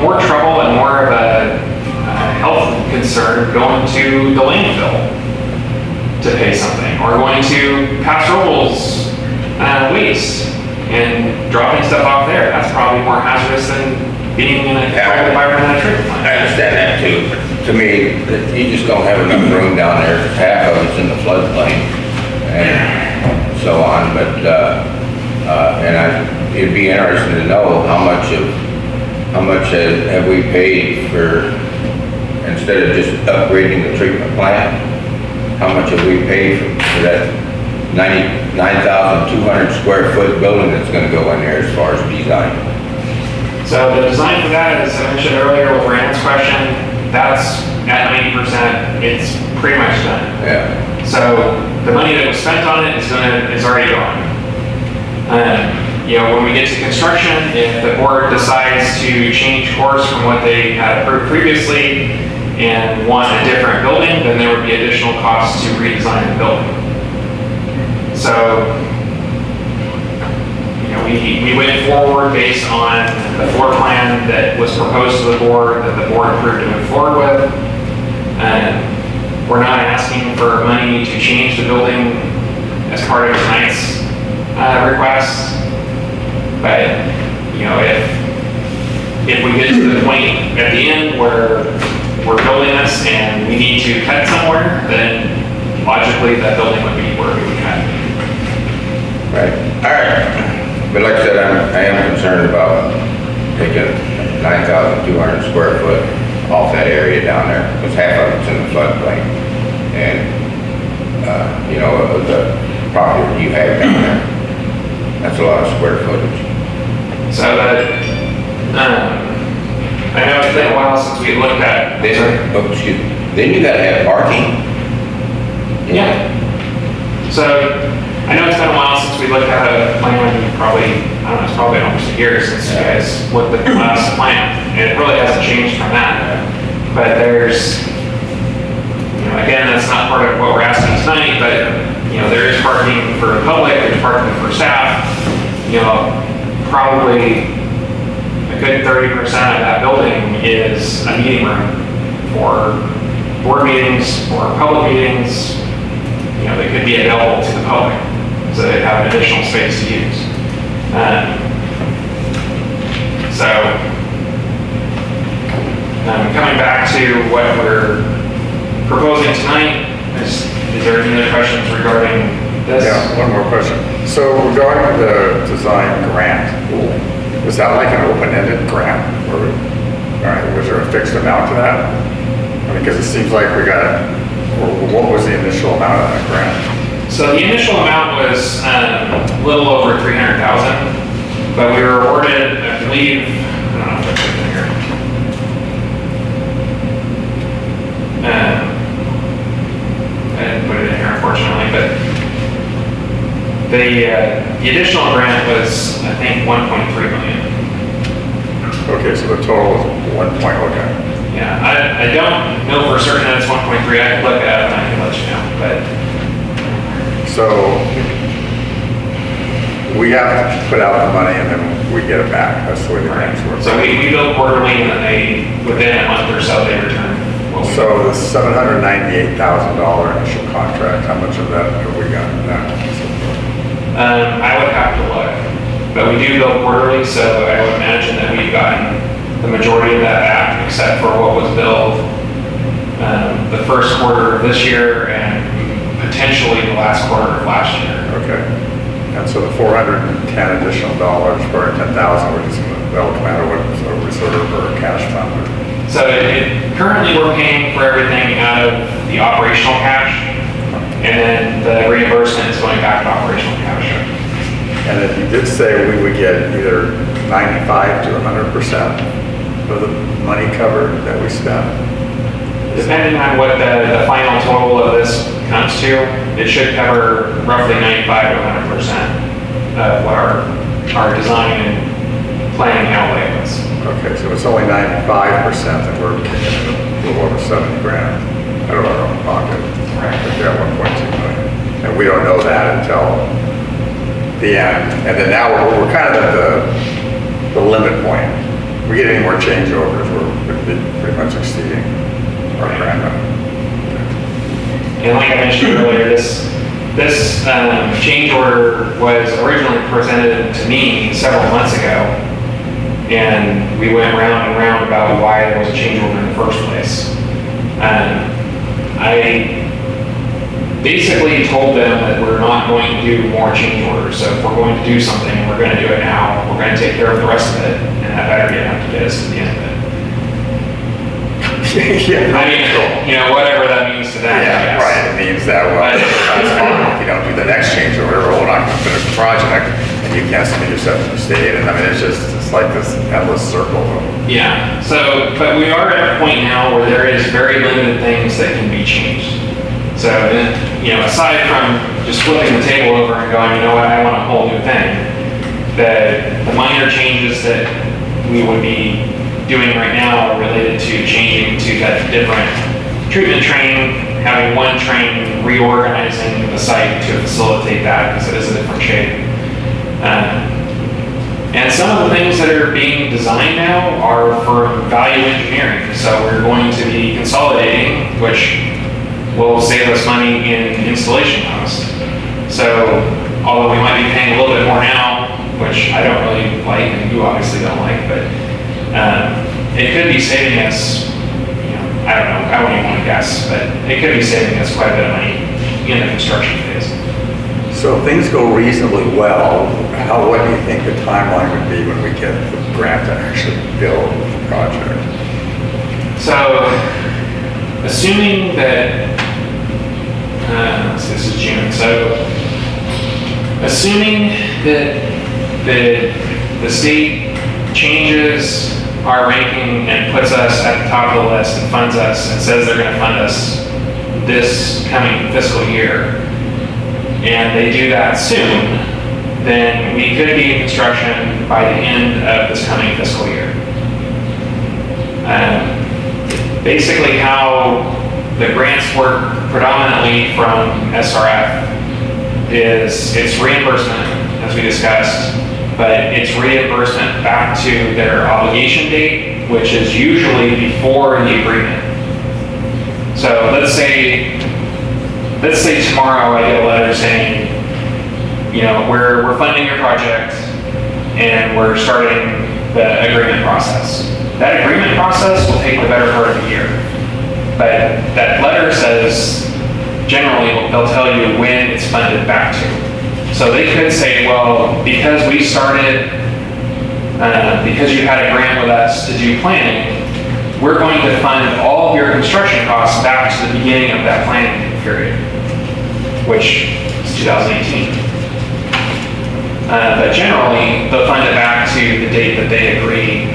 more trouble and more of a health concern going to the landfill to pay something, or going to Pastoral's waste and dropping stuff off there. That's probably more hazardous than being in a controlled environment at a treatment plant. I understand that too, but to me, you just don't have enough room down there. Half of it's in the floodplain and so on, but it'd be interesting to know how much have we paid for, instead of just upgrading the treatment plant, how much have we paid for that 99,200 square foot building that's going to go in there as far as design? So the design for that, as I mentioned earlier with Rand's question, that's at 90%. It's pretty much done. Yeah. So the money that was spent on it is already gone. When we get to construction, if the board decides to change course from what they had approved previously and want a different building, then there would be additional costs to redesign the building. So, we went forward based on the floor plan that was proposed to the board, that the board approved to move forward with. We're not asking for money to change the building as part of tonight's request. But, if we get to the point at the end where we're building this and we need to cut somewhere, then logically that building would be where we would cut. Right. All right. But like I said, I am concerned about taking 9,200 square foot off that area down there, because half of it's in the floodplain. And, the property that you have down there, that's a lot of square footage. So that, I know it's been a while since we looked at this. Then you gotta have parking. Yeah. So I know it's been a while since we looked at a plan, it's probably almost a year since you guys looked at the last plan. And it really hasn't changed from that. But there's, again, that's not part of what we're asking tonight, but there is parking for the public, there's parking for staff. Probably a good 30% of that building is a meeting room for board meetings, for public meetings, that could be available to the public, so they have an additional space to use. Coming back to what we're proposing tonight, is there any other questions regarding this? Yeah, one more question. So regarding the design grant, was that like an open-ended grant? Or was there a fixed amount to that? Because it seems like what was the initial amount of that grant? So the initial amount was a little over $300,000, but we were awarded, I believe, I don't know if I put it in here. I didn't put it in here, unfortunately, but the additional grant was, I think, $1.3 million. Okay, so the total was 1 point, okay. Yeah, I don't know for certain that it's 1.3. I can look it up and I can let you know, but. So we have to put out the money and then we get it back. That's the way the grants work. So we bill quarterly and then within a month or so, they return. So the $798,000 initial contract, how much of that have we gotten now? I would have to look, but we do bill quarterly, so I would imagine that we've gotten the majority of that back, except for what was billed the first quarter of this year and potentially the last quarter of last year. Okay. And so the $410 additional dollars for $10,000, that'll come out of what, a reserve or a cash fund? So currently we're paying for everything out of the operational cash, and then the reimbursement is going back to operational cash. And then you did say we would get either 95 to 100% of the money covered that we spent? Depending on what the final total of this comes to, it should cover roughly 95 to 100% of what our design and planning outlay was. Okay, so it's only 95% and we're kicking in a little over 70 grand out of our own pocket. Right. If we have 1.2 million. And we don't know that until the end. And then now we're kind of at the limit point. we get any more changeovers, we'd be pretty much exceeding our grant limit. And like I mentioned earlier, this change order was originally presented to me several months ago, and we went round and round about why there was a change order in the first place. I basically told them that we're not going to do more change orders, so if we're going to do something, we're going to do it now. We're going to take care of the rest of it, and that better have to get us to the end of it. Yeah, I mean, you know, whatever that means to them. I yeah, guess. right, it means that, well, But- that's fine, if you don't do the next change order, or we're not gonna finish the project, and you can't submit yourself to the state, and I mean, it's like this endless circle of, Yeah, so, but we are at a point now where there is very limited things that can be changed. So, you know, aside from just flipping the table over and going, you know what, I want a whole new thing, the minor changes that we would be doing right now are related to changing to that different treatment train, having one train, reorganizing the site to facilitate that because it is a different shape. And some of the things that are being designed now are for value engineering. So we're going to be consolidating, which will save us money in installation costs. So although we might be paying a little bit more now, which I don't really like, and you obviously don't like, but it could be saving us, you know, I don't know, I wouldn't even want to guess, but it could be saving us quite a bit of money in the construction phase. so if things go reasonably well, what do you think the timeline would be when we get the grant to actually build the project? So, assuming that, this is June, so assuming that the state changes our ranking and puts us at the top of the list and funds us and says they're going to fund us this coming fiscal year, and they do that soon, then we could be in construction by the end of this coming fiscal year. Basically how the grants work predominantly from SRF is it's reimbursement, as we discussed, but it's reimbursement back to their obligation date, which is usually before the agreement. So let's say tomorrow I get a letter saying, you know, we're funding your project and we're starting the agreement process. That agreement process will take the better part of a year. But that letter says, generally, they'll tell you when it's funded back to. So they could say, well, because we started, because you had a grant with us to do planning, we're going to fund all of your construction costs back to the beginning of that planning period, which is 2018. But generally, they'll fund it back to the date that they agree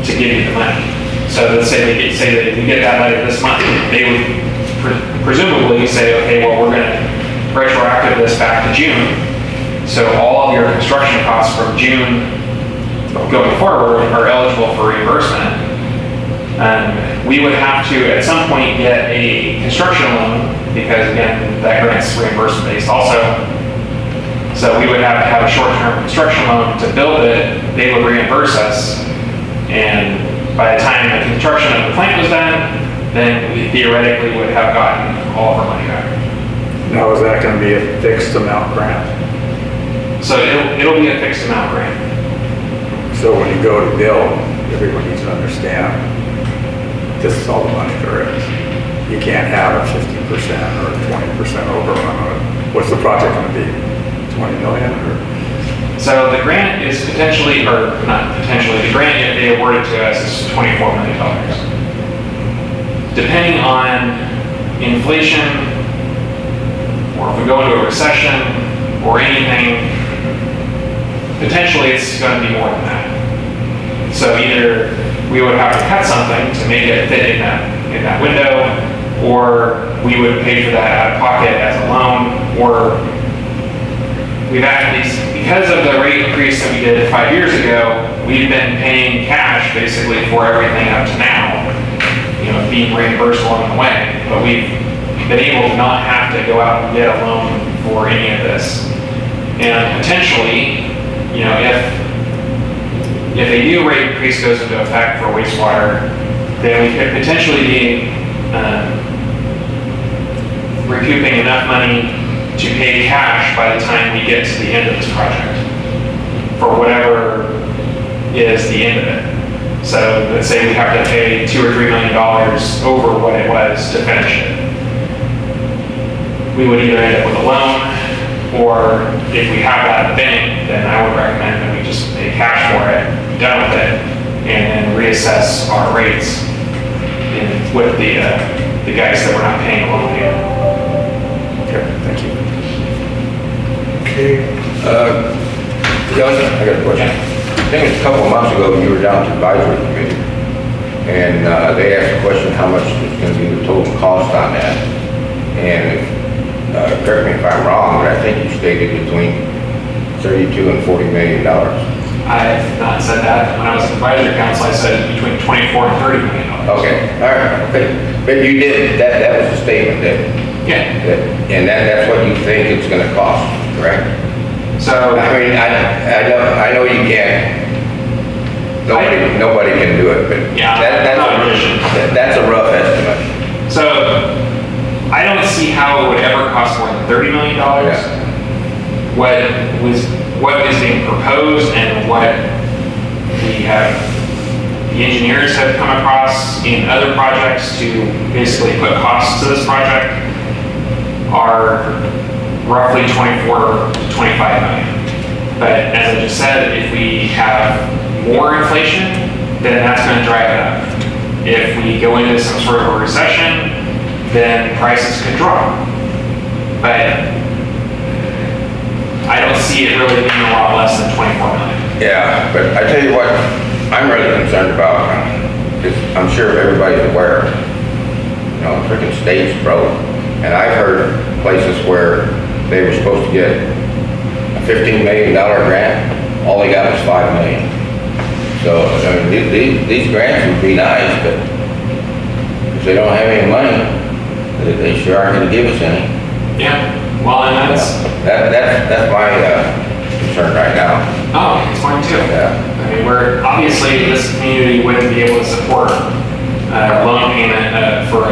to give you the money. So let's say that if you get that letter this month, they would presumably say, okay, well, we're going to retroactive this back to June. So all of your construction costs from June going forward are eligible for reimbursement. We would have to, at some point, get a construction loan because, again, that grant's reimbursement based also. So we would have to have a short-term construction loan to build it. They would reimburse us. And by the time the construction of the plant was done, then we theoretically would have gotten all of our money back. Now, is that going to be a fixed amount grant? So it'll be a fixed amount grant. So when you go to build, everyone needs to understand this is all the money there is. You can't have a 50% or a 20% overrun on it. What's the project going to be? 20 million or? So the grant is potentially, or not potentially, the grant if they award it to us is $24 million. Depending on inflation, or if we go into a recession, or anything, potentially it's going to be more than that. So either we would have to cut something to make it fit in that window, or we would pay for that out of pocket as a loan, or we've actually, because of the rate increase that we did 5 years ago, we've been paying cash basically for everything up to now, you know, being reimbursed along the way. But we've been able to not have to go out and get a loan for any of this. And potentially, you know, if a new rate increase goes into effect for wastewater, then we could potentially be recouping enough money to pay cash by the time we get to the end of this project for whatever is the end of it. So let's say we have to pay $2 or $3 million over what it was to finish it. We would either end up with a loan, or if we have that in the bank, then I would recommend that we just pay cash for it, be done with it, and then reassess our rates with the guys that we're not paying a loan payment. Okay, thank you. Okay. John, I got a question. I think it's a couple of months ago, you were down to the advisory committee, and they asked a question, how much is going to be the total cost on that? And correct me if I'm wrong, but I think you stated between $32 and $40 million. I have not said that. When I was advisory council, I said between $24 and $30 million. Okay, all right, okay. But you did, that was a statement that, Yeah. and that's what you think it's going to cost, correct? So, I mean, I know you can't, nobody can do it, but Yeah, I'm not a magician. that's a rough estimate. so I don't see how it would ever cost more than $30 million. What is being proposed and what the engineers have come across in other projects to basically put costs to this project are roughly 24 to 25 million. But as I just said, if we have more inflation, then that's going to drive it up. If we go into some sort of a recession, then prices could drop. But I don't see it really being a lot less than 24 million. Yeah, but I tell you what, I'm really concerned about, because I'm sure everybody's aware, you know, freaking state's broke. And I've heard places where they were supposed to get a $15 million grant, all they got was $5 million. So, I mean, these grants would be nice, but if they don't have any money, they sure aren't gonna give us any. Yeah, well, and That's my concern right now. oh, it's mine too. Yeah. I mean, we're, obviously, this community wouldn't be able to support a loan payment for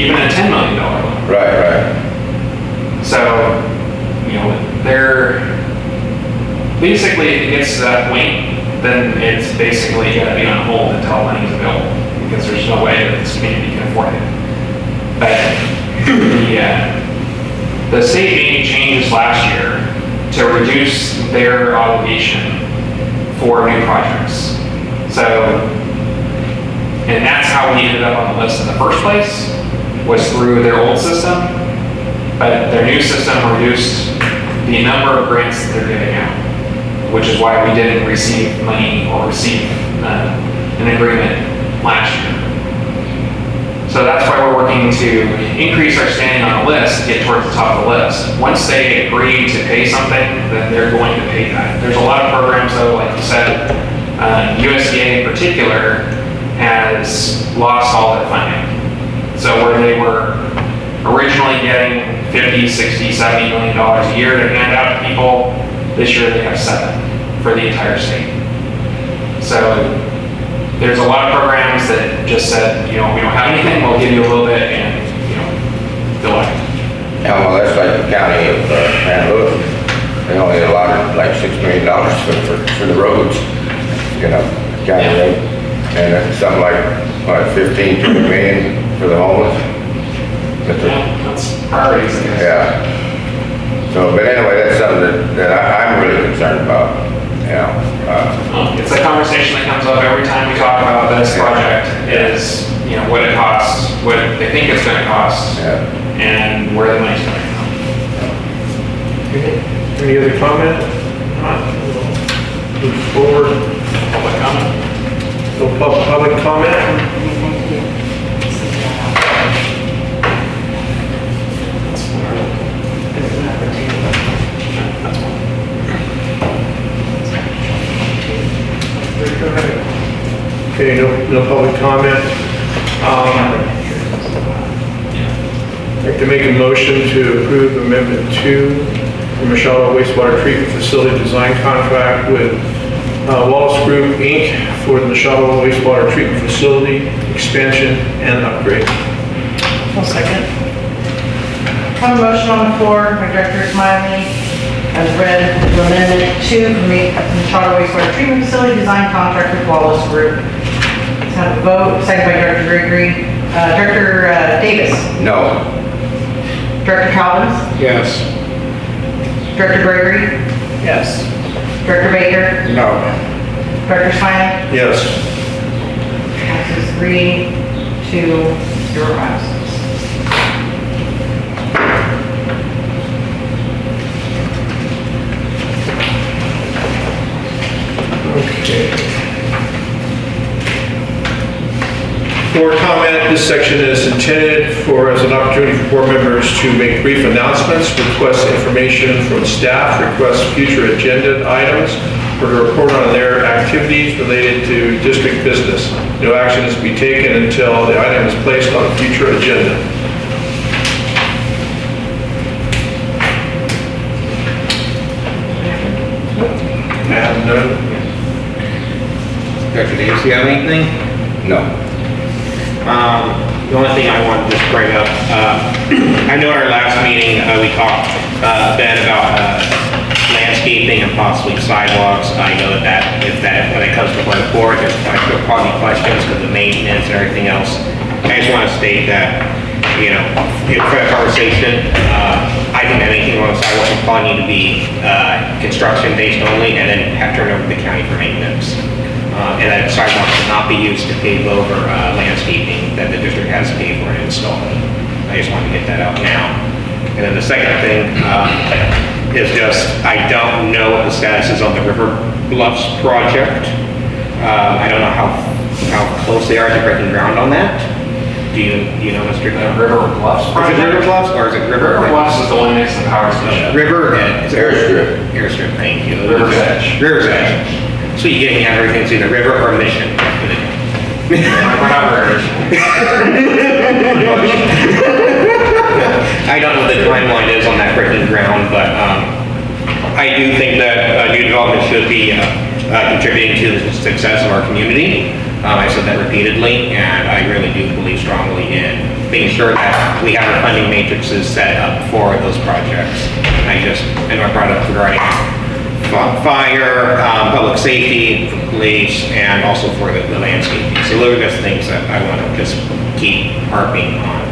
even a $10 million loan. Right. So, they're, basically, if it gets to that point, then it's basically gonna be on hold until money's available, because there's no way that this community can afford it. But the state made changes last year to reduce their obligation for new projects. So, and that's how we ended up on the list in the first place, was through their old system. But their new system reduced the number of grants that they're giving out, which is why we didn't receive money or receive an agreement last year. So that's why we're working to increase our standing on the list, get towards the top of the list. Once they agree to pay something, then they're going to pay that. There's a lot of programs though, like you said, USDA in particular has lost all their funding. So where they were originally getting 50, 60, 70 million dollars a year to hand out to people, this year they have 7 for the entire state. So there's a lot of programs that just said, we don't have anything, we'll give you a little bit and, good luck. Yeah, well, that's like the county of San Luis. They only allotted like $6 million for the roads, county road. And it's something like, 15, 20 million for the homeless. That's priorities, I guess. Yeah. So, but anyway, that's something that I'm really concerned about, It's a conversation that comes up every time we talk about this project is, what it costs, what they think it's gonna cost, and where the money's coming from. Any other comment? Not. Move forward. Public comment? No public comment? Okay, no public comment. I'd like to make a motion to approve Amendment 2 for Michelle wastewater treatment facility design contract with Wallace Group, Inc. for the Machado wastewater treatment facility expansion and upgrade. I'll second. I have a motion on the floor by Director Smiley, as read, to amendment 2 from the Machado wastewater treatment facility design contract with Wallace Group. Let's have a vote, second by Director Gregory. Director Davis, No. Director Calvins, Yes. Director Gregory, Yes. Director Baker, No. Director Smiley. Yes. Passes 3-0 absence. Okay. For comment, this section is intended for as an opportunity for board members to make brief announcements, request information from staff, request future agenda items, or to report on their activities related to district business. No action is to be taken until the item is placed on a future agenda. And none. Dr. Davis, do you have anything? No. The only thing I wanted to just bring up, I know at our last meeting, we talked a bit about landscaping and possibly sidewalks. I know that when it comes to the board, there's probably questions with the maintenance and everything else. I just want to state that, for the conversation, I think that anything on the sidewalk will probably need to be construction based only, and then have turned over to the county for maintenance. And that sidewalks should not be used to pave over landscaping that the district has paid for and installed. I just wanted to get that out now. And then the second thing is just, I don't know what the status is on the River Bluffs project. I don't know how close they are to breaking ground on that. Do you know, Mr. River Bluffs Is it project? River Bluffs or is it River? River Bluffs is the one next to the power station. River, is it Airstrip. Airstrip, thank you. River's Edge. River's Edge. So you getting at everything, it's either river or mission. We're not very I don't know what the timeline is on that breaking ground, but I do think that new development should be contributing to the success of our community. I said that repeatedly, and I really do believe strongly in making sure that we have our funding matrices set up for those projects. I know I brought up regarding fire, public safety, police, and also for the landscaping. So those are just things that I want to just keep harping on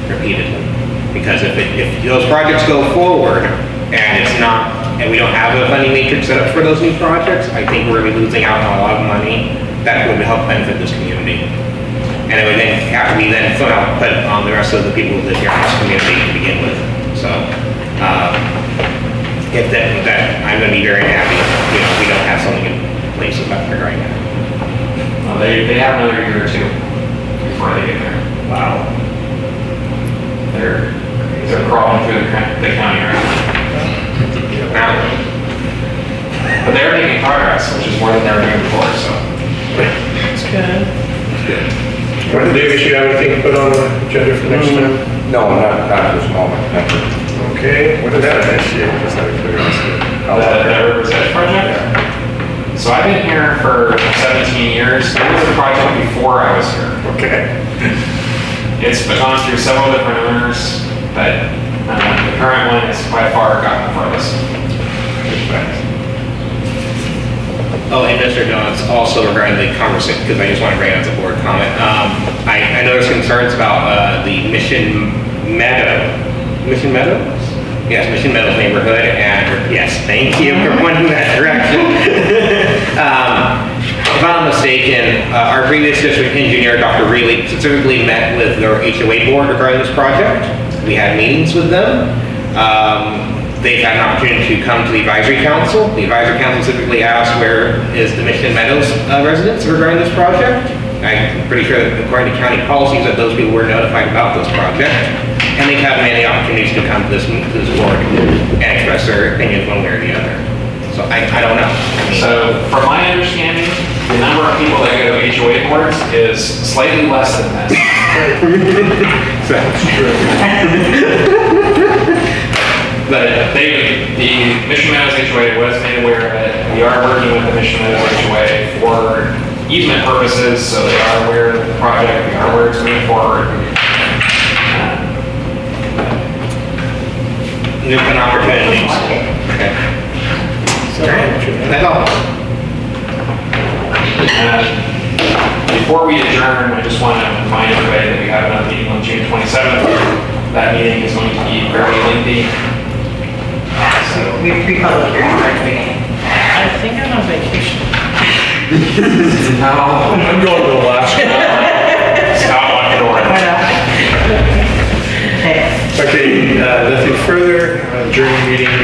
repeatedly. Because if those projects go forward and we don't have a funding matrix set up for those new projects, I think we're going to be losing out on a lot of money that would help benefit this community. And it would then we then somehow put on the rest of the people who live here in this community to begin with. So, if that I'm going to be very happy if we don't have something in place about regarding that. Well, they have another year or two before they get there. Wow. They're crawling through the county right now. But they're making progress, which is more than they were doing before, so. That's good. Dr. Davis, you have anything to put on the agenda for next time? No, not at this moment. Thank you. Okay. What did that initiate? Just out of curiosity. The River's Edge project? So I've been here for 17 years. It was a project before I was here. Okay. It's been gone through several different owners, but the current one has by far gotten the farthest. Oh, and Mr. Jones, also regarding the conversation, because I just want to bring it as a board comment. I know there's concerns about the Mission Meadows? Yes, Mission Meadows neighborhood, and yes, thank you for pointing that direction. If I'm not mistaken, our previous district engineer, Dr. Reilly, specifically met with their HOA board regarding this project. We had meetings with them. They've had an opportunity to come to the advisory council. The advisory council typically asked where is the Mission Meadows residents regarding this project. I'm pretty sure that according to county policies that those people were notified about this project. And they've had many opportunities to come to this board and express their opinions one way or the other. So I don't know. So from my understanding, the number of people that go to HOA boards is slightly less than that. That's true. But the Mission Meadows HOA was made aware of it. We are working with the Mission Meadows HOA for easement purposes, so they are aware of the project, we are aware it's moving forward. New opportunities. Okay. That's all. Before we adjourn, I just want to remind everybody that we have another meeting on June 27th. That meeting is going to be very lengthy. So, We have pre-public hearing right away. I think I'm on vacation. I'm going to Alaska. Scott, lock the door. Okay. Okay, nothing further, adjourn the meeting